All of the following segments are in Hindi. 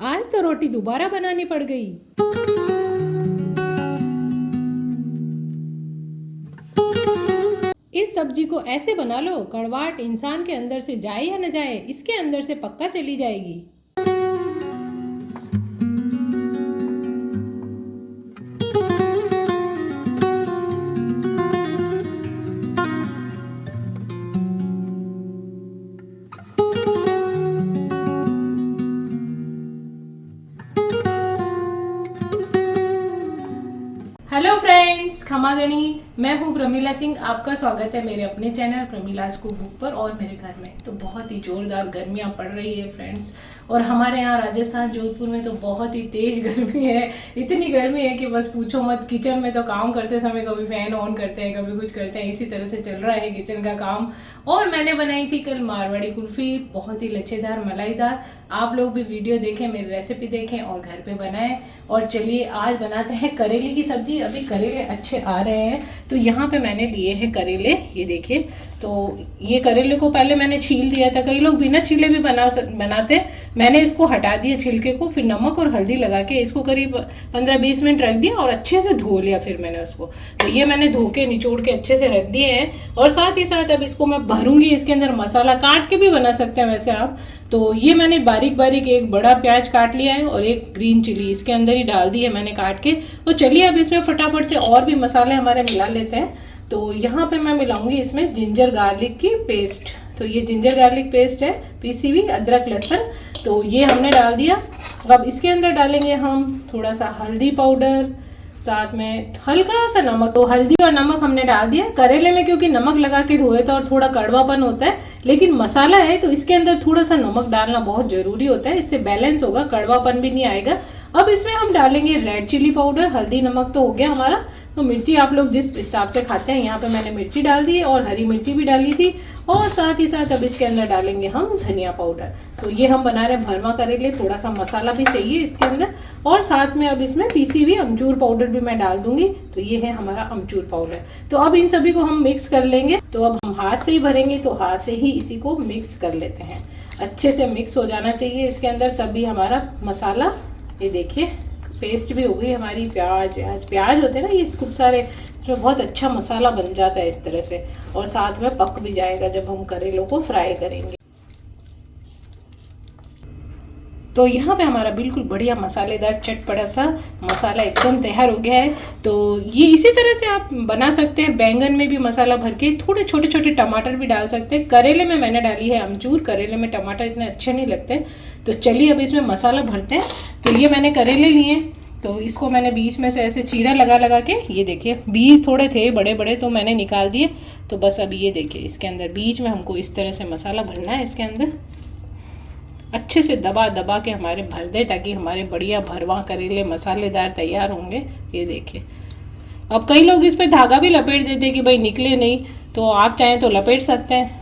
आज तो रोटी दोबारा बनानी पड़ गई। इस सब्जी को ऐसे बना लो, कड़वाहट इंसान के अंदर से जाए या न जाए, इसके अंदर से पक्का चली जाएगी। हेलो फ्रेंड्स, खमागणी। मैं हूँ प्रमीला सिंह। आपका स्वागत है मेरे अपने चैनल प्रमीलाज कुक बुक पर। और मेरे घर में तो बहुत ही जोरदार गर्मियाँ पड़ रही है फ्रेंड्स। और हमारे यहाँ राजस्थान जोधपुर में तो बहुत ही तेज गर्मी है। इतनी गर्मी है कि बस पूछो मत। किचन में तो काम करते समय कभी फैन ऑन करते हैं, कभी कुछ करते हैं। इसी तरह से चल रहा है किचन का काम। और मैंने बनाई थी कल मारवाड़ी कुल्फ़ी, बहुत ही लच्छेदार, मलाईदार। आप लोग भी वीडियो देखें, मेरी रेसिपी देखें और घर पे बनाएं। और चलिए आज बनाते हैं करेले की सब्जी। अभी करेले अच्छे आ रहे हैं तो यहाँ पे मैंने लिए हैं करेले, ये देखिए। तो ये करेले को पहले मैंने छील दिया था। कई लोग बिना छीले भी बनाते। मैंने इसको हटा दिया छिलके को, फिर नमक और हल्दी लगा के इसको करीब 15-20 मिनट रख दिया और अच्छे से धो लिया। फिर मैंने उसको, तो ये मैंने धो के निचोड़ के अच्छे से रख दिए हैं। और साथ ही साथ अब इसको मैं भरूंगी। इसके अंदर मसाला काट के भी बना सकते हैं वैसे आप। तो ये मैंने बारीक बारीक एक बड़ा प्याज काट लिया है और एक ग्रीन चिली इसके अंदर ही डाल दी है मैंने काट के। तो चलिए अब इसमें फटाफट से और भी मसाले हमारे मिला लेते हैं। तो यहाँ पे मैं मिलाऊंगी इसमें जिंजर गार्लिक की पेस्ट। तो ये जिंजर गार्लिक पेस्ट है, पीसी हुई अदरक लहसुन। तो ये हमने डाल दिया। अब इसके अंदर डालेंगे हम थोड़ा सा हल्दी पाउडर, साथ में हल्का सा नमक। तो हल्दी और नमक हमने डाल दिया। करेले में क्योंकि नमक लगा के धोए तो और थोड़ा कड़वापन होता है, लेकिन मसाला है तो इसके अंदर थोड़ा सा नमक डालना बहुत ज़रूरी होता है। इससे बैलेंस होगा, कड़वापन भी नहीं आएगा। अब इसमें हम डालेंगे रेड चिली पाउडर। हल्दी नमक तो हो गया हमारा। तो मिर्ची आप लोग जिस हिसाब से खाते हैं, यहाँ पे मैंने मिर्ची डाल दी और हरी मिर्ची भी डाली थी। और साथ ही साथ अब इसके अंदर डालेंगे हम धनिया पाउडर। तो ये हम बना रहे हैं भरमा करेले, थोड़ा सा मसाला भी चाहिए इसके अंदर। और साथ में अब इसमें पीसी हुई अमचूर पाउडर भी मैं डाल दूंगी। तो ये है हमारा अमचूर पाउडर। तो अब इन सभी को हम मिक्स कर लेंगे। तो अब हम हाथ से ही भरेंगे, तो हाथ से ही इसी को मिक्स कर लेते हैं। अच्छे से मिक्स हो जाना चाहिए इसके अंदर सभी हमारा मसाला। ये देखिए पेस्ट भी हो गई हमारी। प्याज होते हैं ना ये खूब सारे, इसमें बहुत अच्छा मसाला बन जाता है इस तरह से। और साथ में पक भी जाएगा जब हम करेलों को फ्राई करेंगे। तो यहाँ पे हमारा बिल्कुल बढ़िया मसालेदार चटपटा सा मसाला एकदम तैयार हो गया है। तो ये इसी तरह से आप बना सकते हैं। बैंगन में भी मसाला भर के थोड़े छोटे छोटे टमाटर भी डाल सकते हैं। करेले में मैंने डाली है अमचूर। करेले में टमाटर इतने अच्छे नहीं लगते। तो चलिए अब इसमें मसाला भरते हैं। तो ये मैंने करेले लिए, तो इसको मैंने बीच में से ऐसे चीरा लगा लगा के, ये देखिए बीज थोड़े थे बड़े बड़े तो मैंने निकाल दिए। तो बस अब ये देखिए इसके अंदर बीच में हमको इस तरह से मसाला भरना है। इसके अंदर अच्छे से दबा दबा के हमारे भर दे, ताकि हमारे बढ़िया भरवा करेले मसालेदार तैयार होंगे। ये देखिए। अब कई लोग इस पे धागा भी लपेट देते हैं कि भाई निकले नहीं, तो आप चाहें तो लपेट सकते हैं।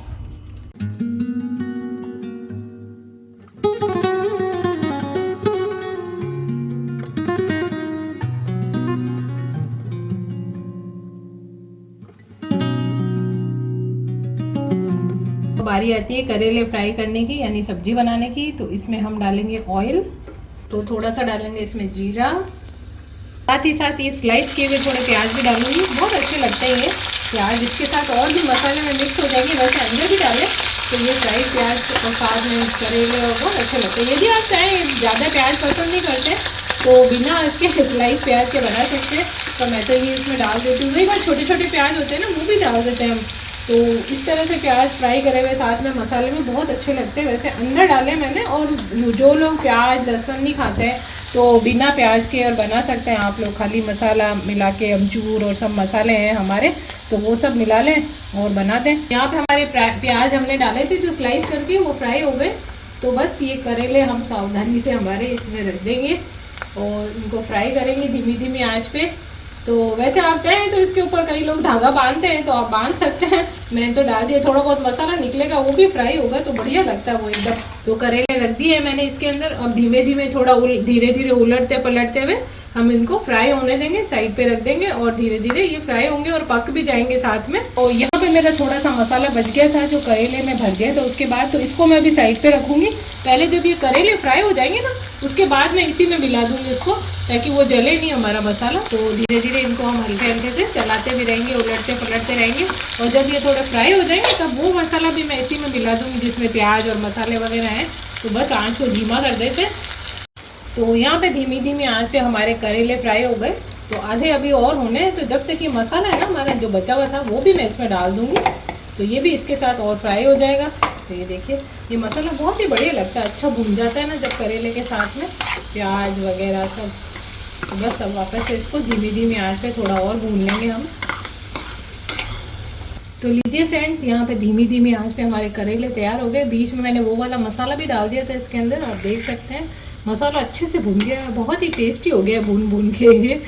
बारी आती है करेले फ्राई करने की, यानी सब्जी बनाने की। तो इसमें हम डालेंगे ऑयल। तो थोड़ा सा डालेंगे इसमें जीरा, साथ ही साथ ये स्लाइस किए हुए थोड़े प्याज भी डालूंगी। बहुत अच्छे लगते हैं ये प्याज। इसके साथ और भी मसाले में मिक्स हो जाएंगे, वैसे अंदर भी डालें तो ये फ्राई प्याज और साथ में करेले और बहुत अच्छे लगते हैं। यदि आप चाहें ज़्यादा प्याज पसंद नहीं करते तो बिना इसके स्लाइस प्याज के बना सकते हैं। तो मैं तो ये इसमें डाल देती हूँ। कई बार छोटे छोटे प्याज होते हैं ना, वो भी डाल देते हैं हम। तो इस तरह से प्याज फ्राई करे हुए साथ में मसाले में बहुत अच्छे लगते हैं। वैसे अंदर डाले मैंने। और जो लोग प्याज लहसुन नहीं खाते हैं तो बिना प्याज के और बना सकते हैं आप लोग। खाली मसाला मिला के, अमचूर और सब मसाले हैं हमारे, तो वो सब मिला लें और बना दें। यहाँ पे हमारे प्याज हमने डाले थे जो स्लाइस करके, वो फ्राई हो गए। तो बस ये करेले हम सावधानी से हमारे इसमें रख देंगे और इनको फ्राई करेंगे धीमी धीमी आँच पे। तो वैसे आप चाहें तो इसके ऊपर कई लोग धागा बांधते हैं, तो आप बांध सकते हैं। मैंने तो डाल दिया, थोड़ा बहुत मसाला निकलेगा, वो भी फ्राई होगा तो बढ़िया लगता है वो एकदम। तो करेले रख दिए मैंने इसके अंदर। अब धीमे धीमे थोड़ा धीरे धीरे उलटते पलटते हुए हम इनको फ्राई होने देंगे, साइड पे रख देंगे। और धीरे धीरे ये फ्राई होंगे और पक भी जाएंगे साथ में। और यहाँ पे मेरा थोड़ा सा मसाला बच गया था जो करेले में भर गया, तो उसके बाद तो इसको मैं अभी साइड पे रखूँगी। पहले जब ये करेले फ्राई हो जाएंगे ना, उसके बाद मैं इसी में मिला दूंगी उसको, ताकि वो जले नहीं हमारा मसाला। तो धीरे धीरे इनको हम हल्के हल्के से चलाते भी रहेंगे, उलटते पलटते रहेंगे। और जब ये थोड़े फ्राई हो जाएंगे तब वो मसाला भी मैं इसी में मिला दूंगी जिसमें प्याज और मसाले वगैरह हैं। तो बस आँच को धीमा कर देते। तो यहाँ पे धीमी धीमी आँच पे हमारे करेले फ्राई हो गए। तो आधे अभी और होने हैं। तो जब तक ये मसाला है ना हमारा जो बचा हुआ था वो भी मैं इसमें डाल दूँगी, तो ये भी इसके साथ और फ्राई हो जाएगा। तो ये देखिए ये मसाला बहुत ही बढ़िया लगता है, अच्छा भून जाता है ना जब करेले के साथ में प्याज वगैरह सब। तो बस अब वापस से इसको धीमी धीमी आंच पे थोड़ा और भून लेंगे हम। तो लीजिए फ्रेंड्स, यहाँ पे धीमी धीमी आंच पे हमारे करेले तैयार हो गए। बीच में मैंने वो वाला मसाला भी डाल दिया था इसके अंदर, आप देख सकते हैं मसाला अच्छे से भून गया है, बहुत ही टेस्टी हो गया भून भून के ये।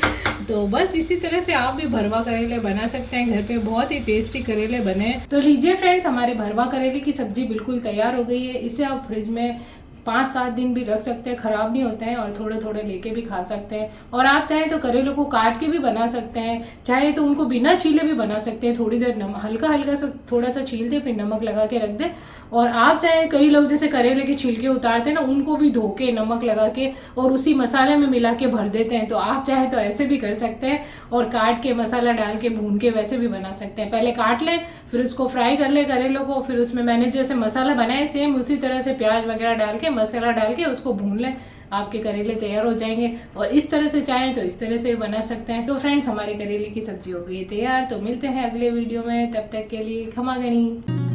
तो बस इसी तरह से आप भी भरवा करेले बना सकते हैं घर पे, बहुत ही टेस्टी करेले बने। तो लीजिए फ्रेंड्स, हमारे भरवा करेले की सब्जी बिल्कुल तैयार हो गई है। इसे आप फ्रिज में 5-7 दिन भी रख सकते हैं, ख़राब नहीं होते हैं, और थोड़े थोड़े लेके भी खा सकते हैं। और आप चाहे तो करेलों को काट के भी बना सकते हैं, चाहे तो उनको बिना छीले भी बना सकते हैं। थोड़ी देर हल्का हल्का सा थोड़ा सा छील दे, फिर नमक लगा के रख दे। और आप चाहे, कई लोग जैसे करेले के छिलके उतारते हैं ना, उनको भी धो के नमक लगा के और उसी मसाले में मिला के भर देते हैं। तो आप चाहे तो ऐसे भी कर सकते हैं, और काट के मसाला डाल के भून के वैसे भी बना सकते हैं। पहले काट लें, फिर उसको फ्राई कर ले करेलों को, फिर उसमें मैंने जैसे मसाला बनाया सेम उसी तरह से प्याज वगैरह डाल के मसाला डाल के उसको भून लें, आपके करेले तैयार हो जाएंगे। और इस तरह से चाहें तो इस तरह से भी बना सकते हैं। तो फ्रेंड्स, हमारे करेले की सब्जी हो गई तैयार। तो मिलते हैं अगले वीडियो में, तब तक के लिए खमा गणी।